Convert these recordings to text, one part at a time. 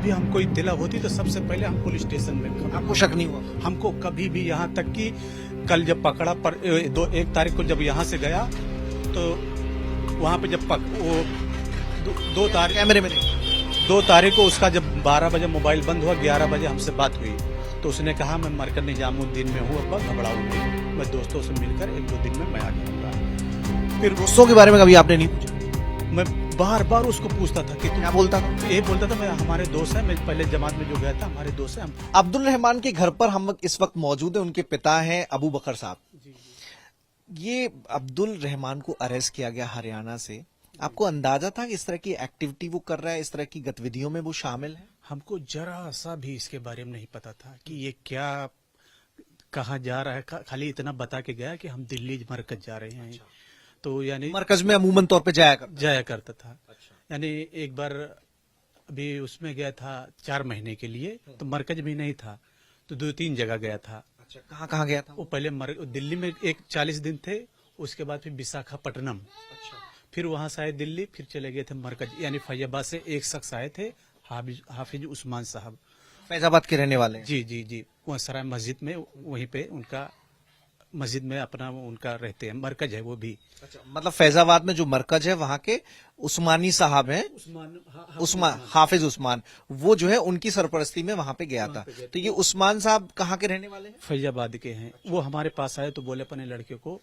भी हमको इत्तला होती तो सबसे पहले हम पुलिस स्टेशन में खबर। आपको शक नहीं हुआ? हमको कभी भी, यहाँ तक कि कल जब पकड़ा पर 1 तारीख को जब यहाँ से गया तो वहाँ पे जब वो 2 तारीख कैमरे में 2 तारीख को उसका जब 12 बजे मोबाइल बंद हुआ, 11 बजे हमसे बात हुई तो उसने कहा मैं मरकर निजामुद्दीन में हूँ, अब घबराऊं नहीं, मैं दोस्तों से मिलकर 1-2 दिन में मैं आ जाऊंगा। फिर दोस्तों के बारे में कभी आपने नहीं पूछा? मैं बार बार उसको पूछता था कि क्या बोलता था? ये बोलता था मैं हमारे दोस्त हैं, मैं पहले जमात में जो गया था हमारे दोस्त हैं। अब्दुल रहमान के घर पर हम इस वक्त मौजूद हैं, उनके पिता हैं अबू बकर साहब। ये अब्दुल रहमान को अरेस्ट किया गया हरियाणा से, आपको अंदाजा था कि इस तरह की एक्टिविटी वो कर रहा है, इस तरह की गतिविधियों में वो शामिल है? हमको जरा सा भी इसके बारे में नहीं पता था कि ये क्या कहाँ जा रहा है, खाली इतना बता के गया कि हम दिल्ली मरकज जा रहे हैं। तो यानी मरकज में अमूमन तौर पे जाया करता था। यानी एक बार अभी उसमें गया था 4 महीने के लिए, तो मरकज भी नहीं था तो 2-3 जगह गया था। अच्छा, कहाँ कहाँ गया था वो पहले दिल्ली में 40 दिन थे, उसके बाद फिर विशाखापट्टनम, फिर वहां से आए दिल्ली, फिर चले गए थे मरकज। यानी फैजाबाद से एक शख्स आए थे, हाफिज उस्मान साहब, फैजाबाद के रहने वाले हैं। जी जी जी, वहाँ सराय मस्जिद में, वहीं पे उनका मस्जिद में अपना उनका रहते हैं, मरकज है वो भी। अच्छा, मतलब फैजाबाद में जो मरकज है वहाँ के उस्मानी साहब हैं, हाफिज उस्मान, वो जो है उनकी सरपरस्ती में वहाँ पे गया था। तो ये उस्मान साहब कहाँ के रहने वाले हैं? फैजाबाद के हैं। वो हमारे पास आए तो बोले अपने लड़के को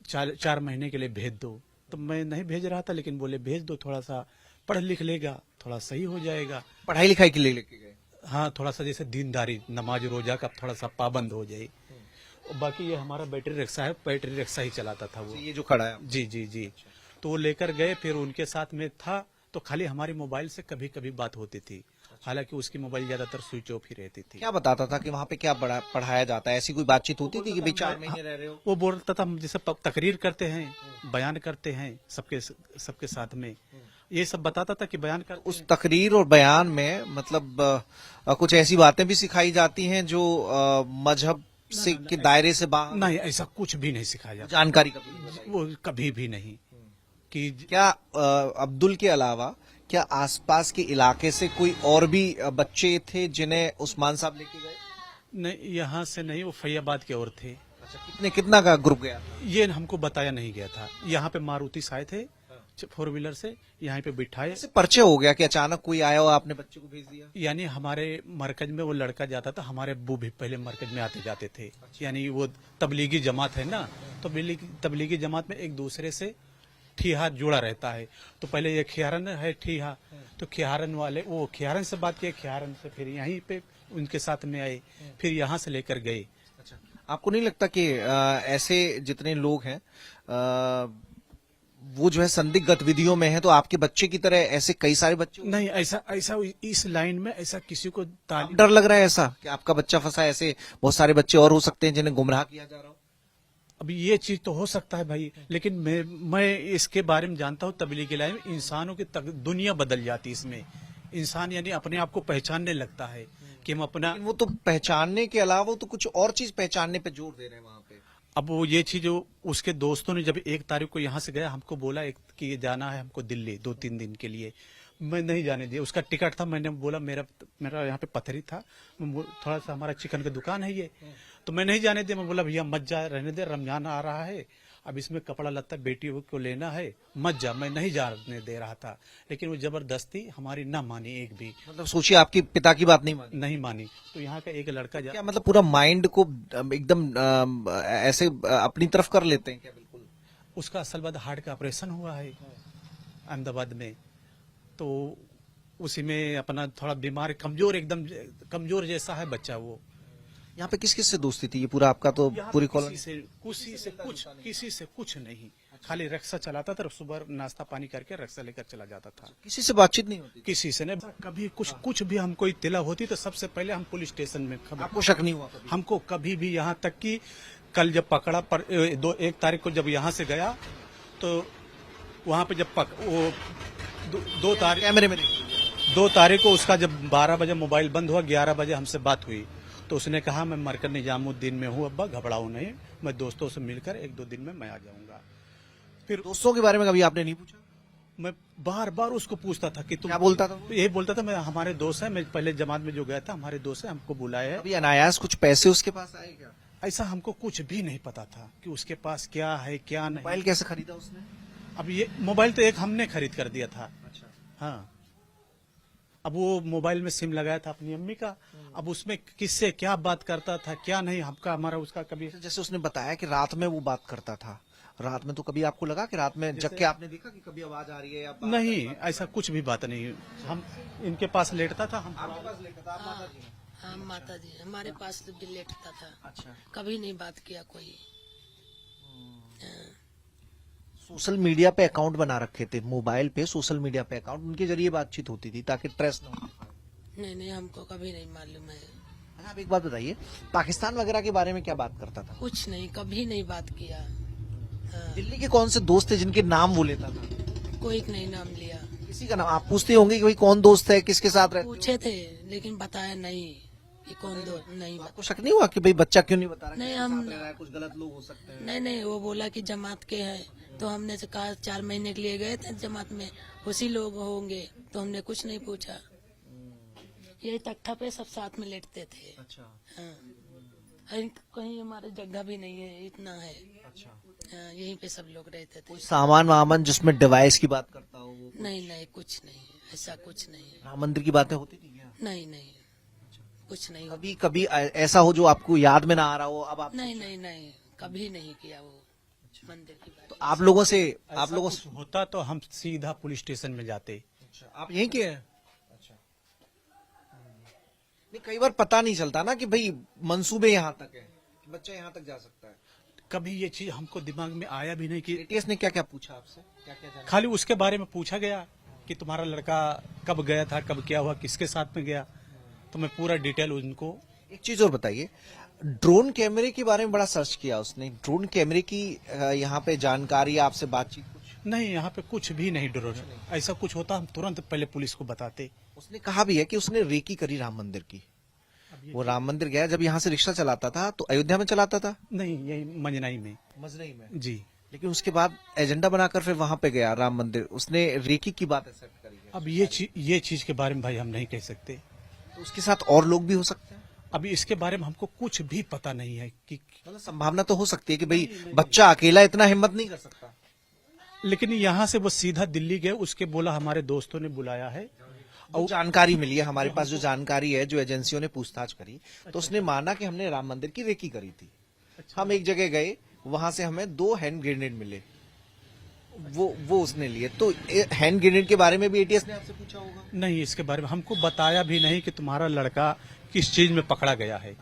4 महीने के लिए भेज दो, तो मैं नहीं भेज रहा था, लेकिन बोले भेज दो, थोड़ा सा पढ़ लिख लेगा, थोड़ा सही हो जाएगा। पढ़ाई लिखाई के लिए लेके गए? हाँ, थोड़ा सा जैसे दीनदारी, नमाज रोजा का थोड़ा सा पाबंद हो जाए। बाकी ये हमारा बैटरी रिक्शा है, बैटरी रिक्शा ही चलाता था वो, ये जो खड़ा है। जी जी जी। तो वो लेकर गए, फिर उनके साथ में था तो खाली हमारी मोबाइल से कभी कभी बात होती थी, हालांकि उसकी मोबाइल ज्यादातर स्विच ऑफ ही रहती थी। क्या बताता था कि वहाँ पे क्या पढ़ाया जाता है? ऐसी कोई बातचीत होती थी कि भाई 4 महीने रह रहे हो? वो बोलता था जैसे तकरीर करते हैं, बयान करते हैं सबके साथ में, ये सब बताता था कि बयान कर। उस तकरीर और बयान में मतलब कुछ ऐसी बातें भी सिखाई जाती हैं जो मजहब से के दायरे से बाहर? नहीं, ऐसा कुछ भी नहीं सिखाया जाता, जानकारी कभी? वो कभी भी नहीं। कि क्या अब्दुल के अलावा क्या आसपास के इलाके से कोई और भी बच्चे थे जिन्हें उस्मान साहब लेके गए? नहीं, यहाँ से नहीं, वो फैयाबाद के और थे। अच्छा, कितना का ग्रुप गया था? ये हमको बताया नहीं गया था। यहाँ पे मारुति से आए थे 4 व्हीलर से, यहाँ पे बिठाए। परिचय हो गया कि अचानक कोई आया और आपने बच्चे को भेज दिया? यानी हमारे मरकज में वो लड़का जाता था, हमारे अब्बू भी पहले मरकज में आते जाते थे। यानी वो तबलीगी जमात है ना, तो तबलीगी जमात में एक दूसरे से ठिहा जुड़ा रहता है। तो पहले ये खियारन है ठिहा, तो खियारन वाले वो खियारन से बात किए, खियारन से फिर यहीं पे उनके साथ में आए, फिर यहाँ से लेकर गए। अच्छा, आपको नहीं लगता कि ऐसे जितने लोग हैं वो जो है संदिग्ध गतिविधियों में है, तो आपके बच्चे की तरह ऐसे कई सारे बच्चे? नहीं, ऐसा इस लाइन में ऐसा किसी को डर लग रहा है ऐसा कि आपका बच्चा फंसा है? ऐसे बहुत सारे बच्चे और हो सकते हैं जिन्हें गुमराह किया जा रहा हो। अभी ये चीज तो हो सकता है भाई, लेकिन मैं इसके बारे में जानता हूँ, तबलीगी लाइन में इंसानों की दुनिया बदल जाती है। इसमें इंसान यानी अपने आप को पहचानने लगता है कि हम अपना, वो तो पहचानने के अलावा तो कुछ और चीज पहचानने पे जोर दे रहे हैं वहां पे। अब वो ये चीज उसके दोस्तों ने जब 1 तारीख को यहाँ से गया, हमको बोला कि ये जाना है हमको दिल्ली 2-3 दिन के लिए, मैं नहीं जाने दिया। उसका टिकट था, मैंने बोला मेरा यहाँ पे पथरी था, थोड़ा सा हमारा चिकन की दुकान है ये, तो मैं नहीं जाने दिया। मैं बोला भैया मत जा, रहने दे, रमजान आ रहा है, अब इसमें कपड़ा लत्ता बेटी को लेना है, मत जा। मैं नहीं जाने दे रहा था, लेकिन वो जबरदस्ती हमारी ना मानी एक भी। मतलब सोचिए, आपके पिता की बात नहीं मानी। तो यहाँ का एक लड़का क्या मतलब पूरा माइंड को एकदम ऐसे अपनी तरफ कर लेते हैं क्या? बिल्कुल। उसका असल बात हार्ट का ऑपरेशन हुआ है अहमदाबाद में, तो उसी में अपना थोड़ा बीमार, एकदम कमजोर जैसा है बच्चा वो। यहाँ पे किस किस से दोस्ती थी? ये पूरा आपका तो पूरी कॉलोनी? किसी से कुछ नहीं, खाली रिक्शा चलाता था, सुबह नाश्ता पानी करके रिक्शा लेकर चला जाता था। किसी से बातचीत नहीं होती? किसी से नहीं। कभी कुछ भी हमको इत्तला होती तो सबसे पहले हम पुलिस स्टेशन में खबर। आपको शक नहीं हुआ? हमको कभी भी, यहाँ तक कि कल जब पकड़ा 1 तारीख को जब यहाँ से गया तो वहाँ पे जब वो 2 तारीख, कैमरे में 2 तारीख को उसका जब 12 बजे मोबाइल बंद हुआ, 11 बजे हमसे बात हुई तो उसने कहा मैं मरकर निजामुद्दीन में हूँ, अब्बा घबराऊं नहीं, मैं दोस्तों से मिलकर 1-2 दिन में मैं आ जाऊंगा। फिर दोस्तों के बारे में कभी आपने नहीं पूछा? मैं बार बार उसको पूछता था कि तुम क्या बोलता था वो? यही बोलता था, मैं हमारे दोस्त है, मैं पहले जमात में जो गया था हमारे दोस्त है, हमको बुलाया है। अभी अनायास कुछ पैसे उसके पास आए क्या? ऐसा हमको कुछ भी नहीं पता था कि उसके पास क्या है क्या नहीं। मोबाइल कैसे खरीदा उसने? अब ये मोबाइल तो एक हमने खरीद कर दिया था। अच्छा। हाँ, अब वो मोबाइल में सिम लगाया था अपनी अम्मी का। अब उसमें किससे क्या बात करता था क्या नहीं, हमका हमारा उसका कभी जैसे उसने बताया कि रात में वो बात करता था, रात में तो कभी आपको लगा कि रात में जग के आपने देखा कि कभी आवाज आ रही है या बात- नहीं, ऐसा कुछ भी बात नहीं। हम इनके पास लेटता था, हम आपके पास लेकर था, आप माता जी हैं? हाँ माता जी हमारे पास भी लेटता था, अच्छा। कभी नहीं बात किया कोई। सोशल मीडिया पे अकाउंट बना रखे थे, मोबाइल पे सोशल मीडिया पे अकाउंट, उनके जरिए बातचीत होती थी ताकि ट्रेस न हो। नहीं नहीं हमको कभी नहीं मालूम है, अच्छा, आप एक बात बताइए, पाकिस्तान वगैरह के बारे में क्या बात करता था? कुछ नहीं कभी नहीं बात किया। हाँ, दिल्ली के कौन से दोस्त थे जिनके नाम वो लेता था? कोई नहीं नाम लिया। किसी का नाम आप पूछते होंगे कि भाई कौन दोस्त है, किसके साथ रहते हो? पूछे थे लेकिन बताया नहीं कि कौन दो नहीं बता। आपको शक नहीं हुआ कि भाई बच्चा क्यों नहीं बता रहा, नहीं, किसके हम- साथ रह रहा है, कुछ गलत लोग हो सकते हैं? नहीं नहीं वो बोला कि जमात के हैं, तो हमने से कहा 4 महीने के लिए गए थे जमात में, उसी लोग होंगे, तो हमने कुछ नहीं पूछा। यही तख्ता पे सब साथ में लेटते थे। अच्छा हाँ, कहीं हमारे जगह भी नहीं है, इतना है। अच्छा। हाँ, यहीं पे सब लोग रहते थे। कोई सामान वामान जिसमें डिवाइस की बात करता हो वो? नहीं नहीं कुछ नहीं, ऐसा कुछ नहीं। राम मंदिर की बातें होती थी क्या? नहीं नहीं कुछ नहीं हो- कभी कभी ऐसा हो जो आपको याद में ना आ रहा हो, अब आप नहीं नहीं नहीं कभी नहीं किया वो मंदिर की बात। तो आप लोगों से आप लोगों होता तो हम सीधा पुलिस स्टेशन में जाते। आप यहीं के हैं? अच्छा। नहीं, कई बार पता नहीं चलता ना कि भाई मंसूबे यहाँ तक है, कि बच्चा यहाँ तक जा सकता है। कभी ये चीज हमको दिमाग में आया भी नहीं कि एटीएस ने क्या क्या पूछा आपसे, क्या क्या जाना? खाली उसके बारे में पूछा गया कि तुम्हारा लड़का कब गया था, कब क्या हुआ, किसके साथ में गया, तो मैं पूरा डिटेल उनको। एक चीज और बताइए, ड्रोन कैमरे के बारे में बड़ा सर्च किया उसने, ड्रोन कैमरे की यहाँ पे जानकारी, आपसे बातचीत कुछ? नहीं, यहाँ पे कुछ भी नहीं ड्रोन, ऐसा कुछ होता हम तुरंत पहले पुलिस को बताते। उसने कहा भी है कि उसने रेकी करी राम मंदिर की। वो राम मंदिर गया, जब यहाँ से रिक्शा चलाता था तो अयोध्या में चलाता था, नहीं, यही मंजनाई में। मजनई में। जी। लेकिन उसके बाद एजेंडा बनाकर फिर वहां पे गया राम मंदिर, उसने रेकी की बात एक्सेप्ट करी है। अब ये चीज के बारे में भाई हम नहीं कह सकते। तो उसके साथ और लोग भी हो सकते हैं, अभी इसके बारे में हमको कुछ भी पता नहीं है कि, मतलब संभावना तो हो सकती है कि भाई बच्चा अकेला इतना हिम्मत नहीं कर सकता। लेकिन यहाँ से वो सीधा दिल्ली गए, उसके बोला हमारे दोस्तों ने बुलाया है। और जानकारी मिली है हमारे पास, जो जानकारी है, जो एजेंसियों ने पूछताछ करी, तो उसने माना कि हमने राम मंदिर की रेकी करी थी। हम एक जगह गए, वहां से हमें 2 हैंड ग्रेनेड मिले, वो उसने लिए। तो हैंड ग्रेनेड के बारे में भी एटीएस ने आपसे पूछा होगा? नहीं, इसके बारे में हमको बताया भी नहीं कि तुम्हारा लड़का किस चीज में पकड़ा गया है।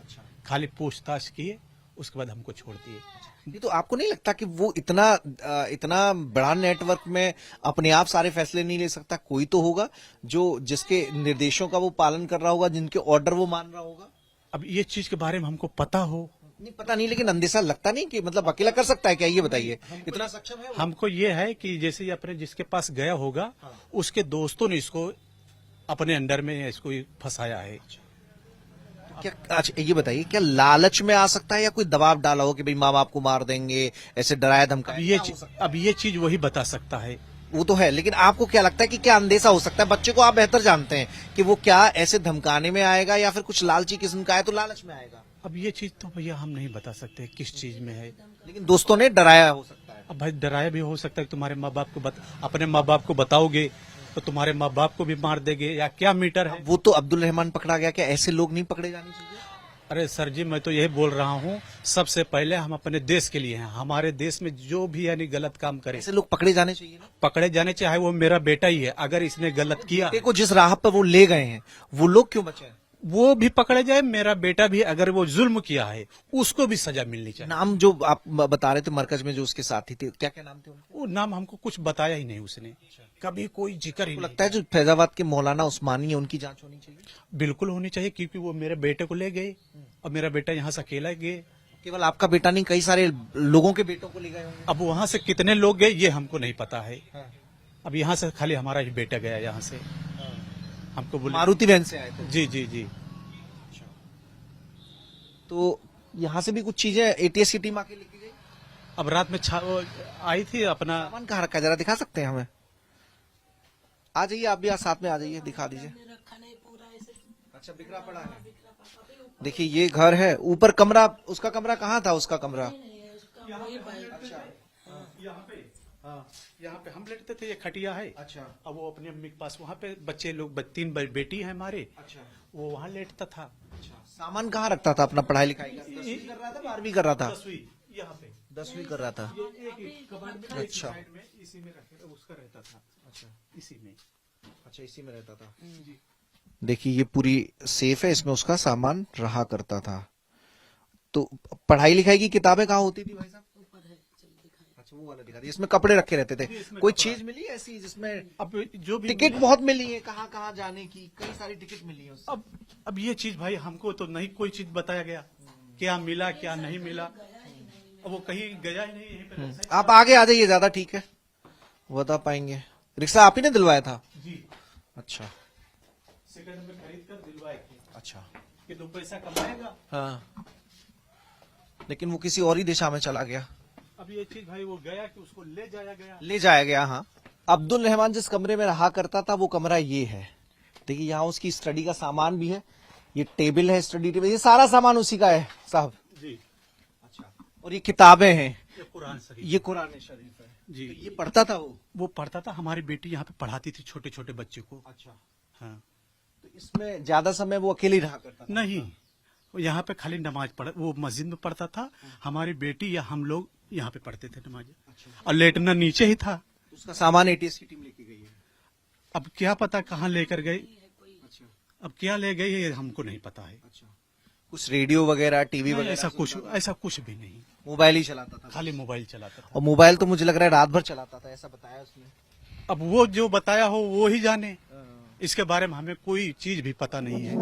खाली पूछताछ किए, उसके बाद हमको छोड़ दिए। नहीं, तो आपको नहीं लगता कि वो इतना बड़ा नेटवर्क में अपने आप सारे फैसले नहीं ले सकता? कोई तो होगा जो जिसके निर्देशों का वो पालन कर रहा होगा, जिनके ऑर्डर वो मान रहा होगा। अब ये चीज के बारे में हमको पता हो, नहीं पता नहीं, लेकिन अंदेशा लगता नहीं कि मतलब अकेला कर सकता है क्या, ये बताइए, इतना सक्षम है वो? हमको ये है कि जैसे ये अपने जिसके पास गया होगा, उसके दोस्तों ने इसको अपने अंडर में इसको फंसाया है। क्या अच्छा ये बताइए, क्या लालच में आ सकता है या कोई दबाव डाला हो कि भाई माँ बाप को मार देंगे, ऐसे डराया धमकाया? अब ये चीज वही बता सकता है। वो तो है, लेकिन आपको क्या लगता है कि क्या अंदेशा हो सकता है? बच्चे को आप बेहतर जानते हैं कि वो क्या ऐसे धमकाने में आएगा या फिर कुछ लालची किस्म का है तो लालच में आएगा। अब ये चीज तो भैया हम नहीं बता सकते किस चीज में है। लेकिन दोस्तों ने डराया हो सकता है। अब भाई डराया भी हो सकता है कि तुम्हारे माँ बाप को अपने माँ बाप को बताओगे तो तुम्हारे माँ बाप को भी मार देंगे, या क्या मीटर है। वो तो अब्दुल रहमान पकड़ा गया, क्या ऐसे लोग नहीं पकड़े जाने चाहिए? अरे सर जी, मैं तो यही बोल रहा हूँ, सबसे पहले हम अपने देश के लिए हैं। हमारे देश में जो भी यानी गलत काम करे, ऐसे लोग पकड़े जाने चाहिए ना। पकड़े जाने चाहे वो मेरा बेटा ही है, अगर इसने गलत किया देखो जिस राह पर वो ले गए हैं, वो लोग क्यों बचे हैं? वो भी पकड़े जाए, मेरा बेटा भी अगर वो जुल्म किया है उसको भी सजा मिलनी चाहिए। नाम जो आप बता रहे थे मरकज में जो उसके साथी थे, क्या क्या नाम थे उनके? वो नाम हमको कुछ बताया ही नहीं उसने, कभी कोई जिक्र ही आपको नहीं। लगता है जो फैजाबाद के मौलाना उस्मानी है उनकी जांच होनी चाहिए? बिल्कुल होनी चाहिए, क्योंकि वो मेरे बेटे को ले गए और मेरा बेटा यहाँ से अकेला गए। केवल आपका बेटा नहीं, कई सारे लोगों के बेटों को ले गए होंगे। अब वहाँ से कितने लोग गए ये हमको नहीं पता है। अब यहाँ से खाली हमारा ही बेटा गया यहाँ से, हमको बोले। मारुति वैन से आए थे? जी जी जी। तो यहाँ से भी कुछ चीजें एटीएस की टीम आके लेके गई? अब रात में आई थी अपना। सामान कहाँ रखा है, जरा दिखा सकते हैं हमें? आ जाइए आप भी, यहाँ साथ में आ जाइए, दिखा दीजिए। रखा नहीं पूरा ऐसे अच्छा, बिखरा पड़ा है। देखिए ये घर है, ऊपर कमरा, उसका कमरा कहाँ था? उसका कमरा नहीं है उसका वही भाई। यहाँ पे, हाँ, यहाँ पे हम लेटते थे, ये खटिया है। अच्छा अब वो अपनी अम्मी के पास, वहाँ पे बच्चे लोग, 3 बेटी है हमारे, अच्छा वो वहाँ लेटता था। अच्छा। सामान कहाँ रखता था अपना पढ़ाई लिखाई का? 10वीं कर रहा था, 12वीं कर रहा था? 10वीं यहाँ पे, 10वीं कर रहा था। एक ही कबाड़ में, एक ही अच्छा। साइड में, इसी में रखे उसका रहता था। अच्छा, इसी में। अच्छा, इसी में रहता था। देखिए ये पूरी सेफ है, इसमें उसका सामान रहा करता था। तो पढ़ाई लिखाई की किताबें कहाँ होती थी भाई साहब? ऊपर है, चल दिखाए। अच्छा, वो वाला दिखा दिया। इसमें कपड़े रखे रहते थे। इसमें कोई कपड़ा। चीज मिली ऐसी जिसमें? अब जो भी टिकट बहुत मिली है, कहाँ कहाँ जाने की, कई सारी टिकट मिली है उससे। अब ये चीज भाई हमको तो नहीं कोई चीज बताया गया, क्या मिला क्या नहीं मिला। अब वो कहीं गया ही नहीं, यहीं पे रखा है। आप आगे आ जाइए, ज्यादा ठीक है, बता पाएंगे। रिक्शा आप ही ने दिलवाया था? जी, अच्छा सेकंड में खरीद कर दिलवाए थे अच्छा। कि 2 पैसा कमाएगा। हाँ, लेकिन वो किसी और ही दिशा में चला गया। अब ये चीज भाई वो गया कि उसको ले जाया गया। ले जाया गया। हाँ, अब्दुल रहमान जिस कमरे में रहा करता था वो कमरा ये है। देखिए यहाँ उसकी स्टडी का सामान भी है, ये टेबल है, स्टडी टेबल, ये सारा सामान उसी का है साहब। जी, अच्छा। और ये किताबें हैं, ये कुरान शरीफ। ये कुरान शरीफ है जी, तो ये पढ़ता था वो? पढ़ता था। हमारी बेटी यहाँ पे पढ़ाती थी छोटे छोटे बच्चे को। अच्छा। हाँ, तो इसमें ज्यादा समय वो अकेले ही रहा करता था? नहीं, वो यहाँ पे खाली नमाज पढ़, वो मस्जिद में पढ़ता था, हमारी बेटी या हम लोग यहाँ पे पढ़ते थे नमाज। और लेटना नीचे ही था। उसका सामान एटीएस की टीम लेके गई है। अब क्या पता कहाँ लेकर गई, अच्छा अब क्या ले गई है हमको नहीं पता है। अच्छा। कुछ रेडियो वगैरह, टीवी नहीं, वगैरह? ऐसा कुछ भी नहीं, मोबाइल ही चलाता था? खाली मोबाइल चलाता था। और मोबाइल तो मुझे लग रहा है रात भर चलाता था, ऐसा बताया उसने। अब वो जो बताया हो वो ही जाने, इसके बारे में हमें कोई चीज भी पता नहीं है।